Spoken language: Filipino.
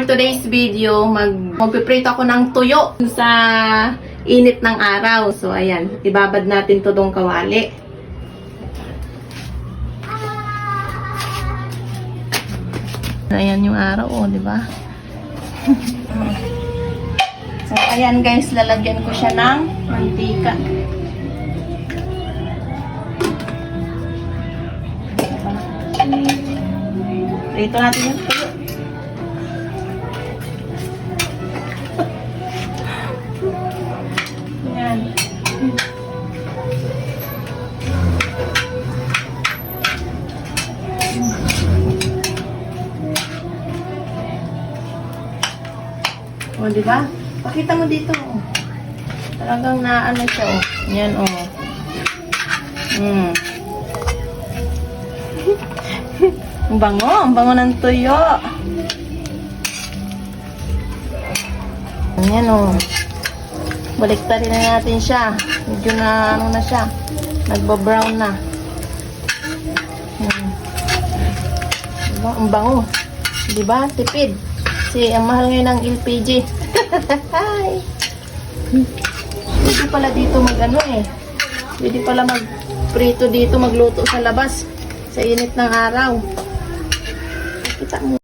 today's video, magpiprito ako ng tuyo sa init ng araw. So, ayan. Ibabad natin to dong kawali. Ayan yung araw, oh, di ba? So, ayan guys, lalagyan ko siya ng mantika. Prito natin yung tuyo. Ayan. O, diba? Pakita mo dito. Talagang naano siya, oh. Yan, oh. Ang bango ng tuyo. Ayan, oh. Baliktarin na natin siya. Medyo na, ano na siya. Nagba-brown na. Diba? Ang bango. Diba? Tipid. Kasi ang mahal ngayon ng LPG. Pwede pala dito mag-ano eh. Pwede pala mag-prito dito, magluto sa labas. Sa init ng araw. Kita mo.